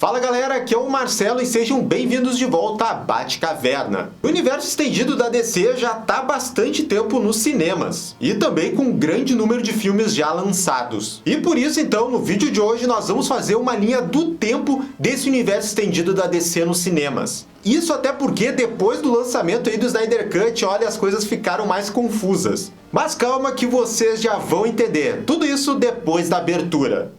Fala galera, aqui é o Marcelo e sejam bem-vindos de volta à Batcaverna. O universo estendido da DC já está há bastante tempo nos cinemas e também com um grande número de filmes já lançados. E por isso então, no vídeo de hoje nós vamos fazer uma linha do tempo desse universo estendido da DC nos cinemas. Isso até porque depois do lançamento aí do Snyder Cut, olha, as coisas ficaram mais confusas. Mas calma que vocês já vão entender. Tudo isso depois da abertura.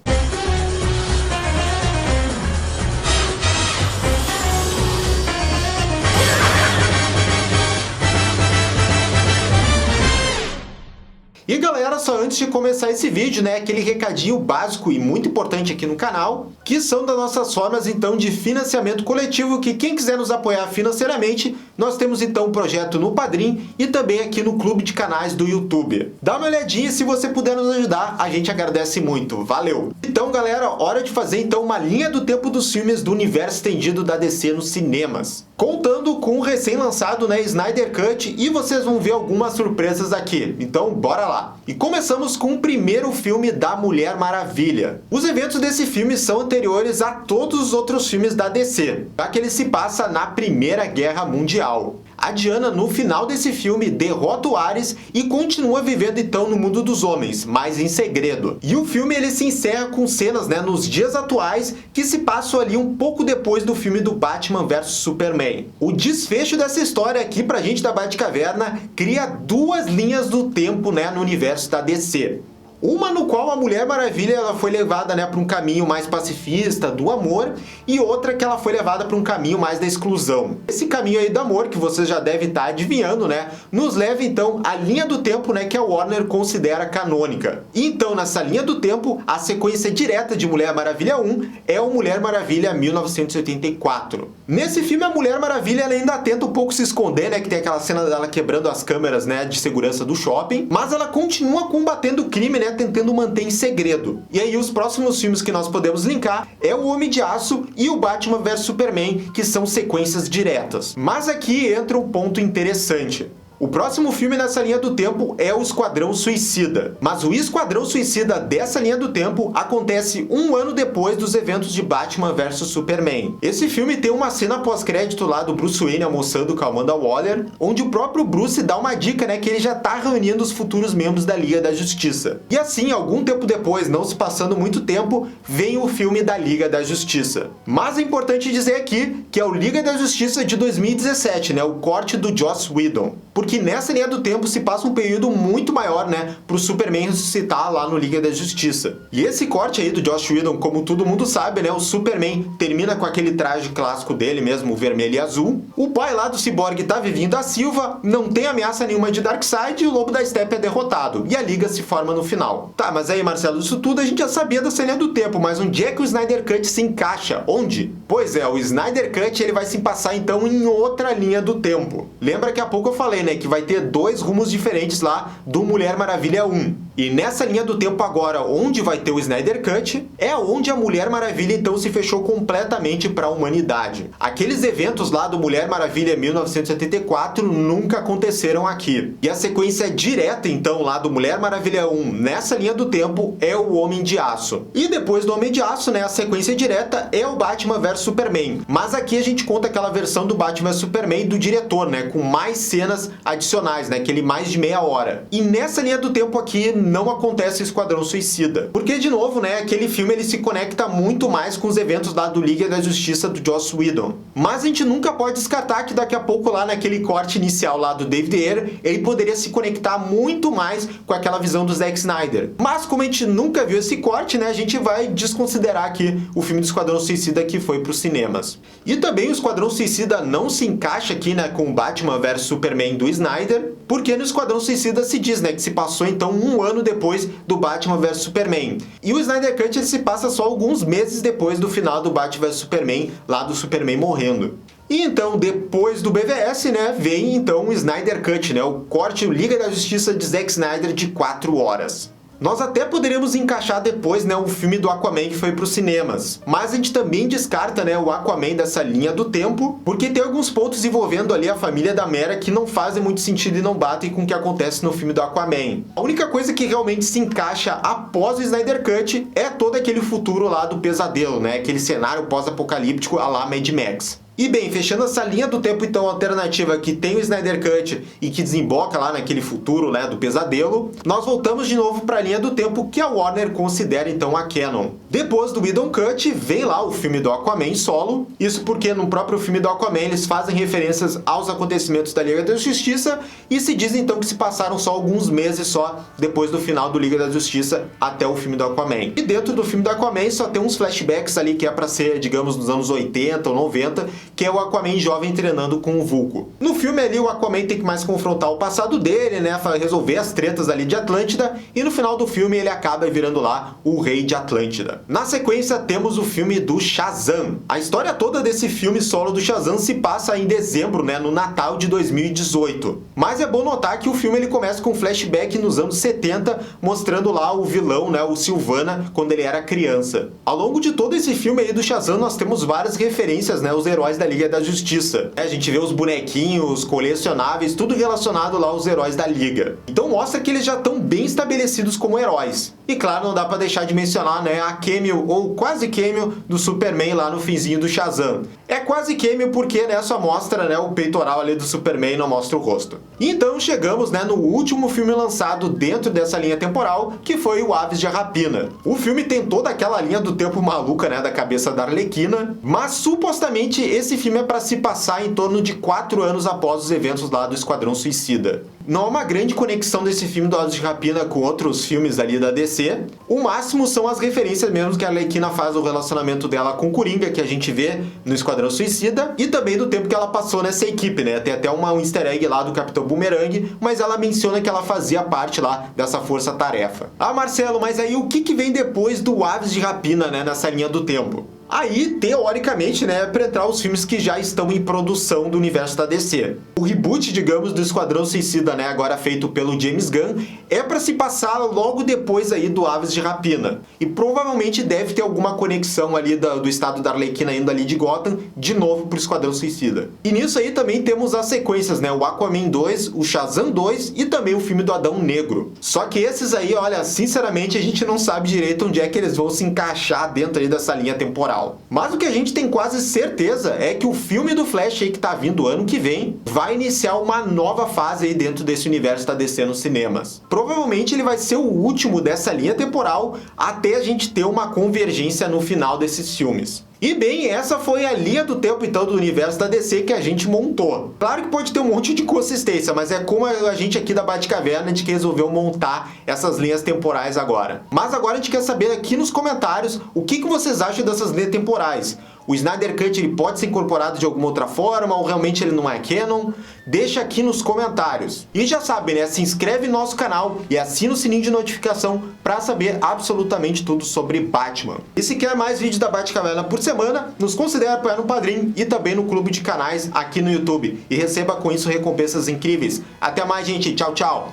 E galera, só antes de começar esse vídeo, né, aquele recadinho básico e muito importante aqui no canal, que são das nossas formas então de financiamento coletivo, que quem quiser nos apoiar financeiramente, nós temos então um projeto no Padrim e também aqui no Clube de Canais do YouTube. Dá uma olhadinha e se você puder nos ajudar, a gente agradece muito. Valeu! Então galera, hora de fazer então uma linha do tempo dos filmes do universo estendido da DC nos cinemas. Contando com o recém-lançado, né, Snyder Cut, e vocês vão ver algumas surpresas aqui. Então bora lá! E começamos com o primeiro filme da Mulher Maravilha. Os eventos desse filme são anteriores a todos os outros filmes da DC, já que ele se passa na Primeira Guerra Mundial. A Diana, no final desse filme, derrota o Ares e continua vivendo então no mundo dos homens, mas em segredo. E o filme ele se encerra com cenas, né, nos dias atuais que se passam ali um pouco depois do filme do Batman vs Superman. O desfecho dessa história aqui pra gente da Batcaverna cria duas linhas do tempo, né, no universo da DC. Uma no qual a Mulher Maravilha ela foi levada, né, para um caminho mais pacifista, do amor, e outra que ela foi levada para um caminho mais da exclusão. Esse caminho aí do amor, que vocês já devem estar adivinhando, né, nos leva então à linha do tempo, né, que a Warner considera canônica. E então, nessa linha do tempo, a sequência direta de Mulher Maravilha 1 é o Mulher Maravilha 1984. Nesse filme, a Mulher Maravilha ela ainda tenta um pouco se esconder, né, que tem aquela cena dela quebrando as câmeras, né, de segurança do shopping, mas ela continua combatendo o crime, né, tentando manter em segredo. E aí os próximos filmes que nós podemos linkar é o Homem de Aço e o Batman vs Superman, que são sequências diretas. Mas aqui entra um ponto interessante. O próximo filme nessa linha do tempo é o Esquadrão Suicida. Mas o Esquadrão Suicida dessa linha do tempo acontece um ano depois dos eventos de Batman vs Superman. Esse filme tem uma cena pós-crédito lá do Bruce Wayne almoçando com a Amanda Waller, onde o próprio Bruce dá uma dica, né, que ele já tá reunindo os futuros membros da Liga da Justiça. E assim, algum tempo depois, não se passando muito tempo, vem o filme da Liga da Justiça. Mas é importante dizer aqui que é o Liga da Justiça de 2017, né, o corte do Joss Whedon. Porque nessa linha do tempo se passa um período muito maior, né, pro Superman ressuscitar lá no Liga da Justiça. E esse corte aí do Joss Whedon, como todo mundo sabe, né, o Superman termina com aquele traje clássico dele mesmo, o vermelho e azul. O pai lá do Cyborg tá vivendo a Silva, não tem ameaça nenhuma de Darkseid e o Lobo da Steppe é derrotado. E a Liga se forma no final. Tá, mas aí Marcelo, isso tudo a gente já sabia dessa linha do tempo, mas onde é que o Snyder Cut se encaixa? Onde? Pois é, o Snyder Cut ele vai se passar então em outra linha do tempo. Lembra que há pouco eu falei, né, que vai ter dois rumos diferentes lá do Mulher Maravilha 1. E nessa linha do tempo agora, onde vai ter o Snyder Cut, é onde a Mulher Maravilha então se fechou completamente para a humanidade. Aqueles eventos lá do Mulher Maravilha 1984 nunca aconteceram aqui. E a sequência direta então lá do Mulher Maravilha 1 nessa linha do tempo é o Homem de Aço. E depois do Homem de Aço, né, a sequência direta é o Batman vs Superman. Mas aqui a gente conta aquela versão do Batman vs Superman do diretor, né, com mais cenas adicionais, né, aquele mais de meia hora. E nessa linha do tempo aqui não acontece o Esquadrão Suicida. Porque, de novo, né, aquele filme ele se conecta muito mais com os eventos lá do Liga da Justiça do Joss Whedon. Mas a gente nunca pode descartar que daqui a pouco lá naquele corte inicial lá do David Ayer, ele poderia se conectar muito mais com aquela visão do Zack Snyder. Mas como a gente nunca viu esse corte, né, a gente vai desconsiderar aqui o filme do Esquadrão Suicida que foi para os cinemas. E também o Esquadrão Suicida não se encaixa aqui, né, com o Batman vs Superman do Snyder, porque no Esquadrão Suicida se diz, né, que se passou então um ano depois do Batman vs Superman. E o Snyder Cut ele se passa só alguns meses depois do final do Batman vs Superman, lá do Superman morrendo. E então, depois do BVS, né, vem então o Snyder Cut, né, o corte Liga da Justiça de Zack Snyder de 4 horas. Nós até poderíamos encaixar depois, né, o filme do Aquaman que foi para os cinemas, mas a gente também descarta, né, o Aquaman dessa linha do tempo, porque tem alguns pontos envolvendo ali a família da Mera que não fazem muito sentido e não batem com o que acontece no filme do Aquaman. A única coisa que realmente se encaixa após o Snyder Cut é todo aquele futuro lá do pesadelo, né, aquele cenário pós-apocalíptico à la Mad Max. E bem, fechando essa linha do tempo então alternativa que tem o Snyder Cut e que desemboca lá naquele futuro, né, do pesadelo, nós voltamos de novo para a linha do tempo que a Warner considera então a canon. Depois do Whedon Cut, vem lá o filme do Aquaman solo, isso porque no próprio filme do Aquaman eles fazem referências aos acontecimentos da Liga da Justiça e se diz então que se passaram só alguns meses só depois do final do Liga da Justiça até o filme do Aquaman. E dentro do filme do Aquaman só tem uns flashbacks ali que é para ser, digamos, nos anos 80 ou 90, que é o Aquaman jovem treinando com o Vulco. No filme ali, o Aquaman tem que mais confrontar o passado dele, né, resolver as tretas ali de Atlântida, e no final do filme ele acaba virando lá o rei de Atlântida. Na sequência, temos o filme do Shazam. A história toda desse filme solo do Shazam se passa em dezembro, né, no Natal de 2018. Mas é bom notar que o filme ele começa com um flashback nos anos 70, mostrando lá o vilão, né, o Sylvana, quando ele era criança. Ao longo de todo esse filme aí do Shazam, nós temos várias referências, né, aos heróis da Liga da Justiça. A gente vê os bonequinhos, colecionáveis, tudo relacionado lá aos heróis da Liga. Então mostra que eles já estão bem estabelecidos como heróis. E claro, não dá pra deixar de mencionar, né, a cameo, ou quase cameo, do Superman lá no finzinho do Shazam. É quase cameo porque, né, só mostra, né, o peitoral ali do Superman, não mostra o rosto. E então chegamos, né, no último filme lançado dentro dessa linha temporal, que foi o Aves de Rapina. O filme tem toda aquela linha do tempo maluca, né, da cabeça da Arlequina, mas supostamente esse filme é para se passar em torno de 4 anos após os eventos lá do Esquadrão Suicida. Não há uma grande conexão desse filme do Aves de Rapina com outros filmes ali da DC. O máximo são as referências mesmo que a Arlequina faz do relacionamento dela com o Coringa, que a gente vê no Esquadrão Suicida, e também do tempo que ela passou nessa equipe, né? Tem até um easter egg lá do Capitão Boomerang, mas ela menciona que ela fazia parte lá dessa força-tarefa. Ah, Marcelo, mas aí o que vem depois do Aves de Rapina, né, nessa linha do tempo? Aí, teoricamente, né, é pra entrar os filmes que já estão em produção do universo da DC. O reboot, digamos, do Esquadrão Suicida, né, agora feito pelo James Gunn, é pra se passar logo depois aí do Aves de Rapina. E provavelmente deve ter alguma conexão ali do estado da Arlequina indo ali de Gotham, de novo pro Esquadrão Suicida. E nisso aí também temos as sequências, né, o Aquaman 2, o Shazam 2 e também o filme do Adão Negro. Só que esses aí, olha, sinceramente a gente não sabe direito onde é que eles vão se encaixar dentro aí dessa linha temporal. Mas o que a gente tem quase certeza é que o filme do Flash aí que tá vindo ano que vem vai iniciar uma nova fase aí dentro desse universo da DC nos cinemas. Provavelmente ele vai ser o último dessa linha temporal até a gente ter uma convergência no final desses filmes. E bem, essa foi a linha do tempo então do universo da DC que a gente montou. Claro que pode ter um monte de consistência, mas é como a gente aqui da Batcaverna, a gente que resolveu montar essas linhas temporais agora. Mas agora a gente quer saber aqui nos comentários o que vocês acham dessas linhas temporais. O Snyder Cut ele pode ser incorporado de alguma outra forma ou realmente ele não é canon? Deixa aqui nos comentários. E já sabe, né? Se inscreve no nosso canal e assina o sininho de notificação para saber absolutamente tudo sobre Batman. E se quer mais vídeos da Batcaverna por semana, nos considere apoiar no Padrim e também no clube de canais aqui no YouTube. E receba com isso recompensas incríveis. Até mais, gente. Tchau, tchau.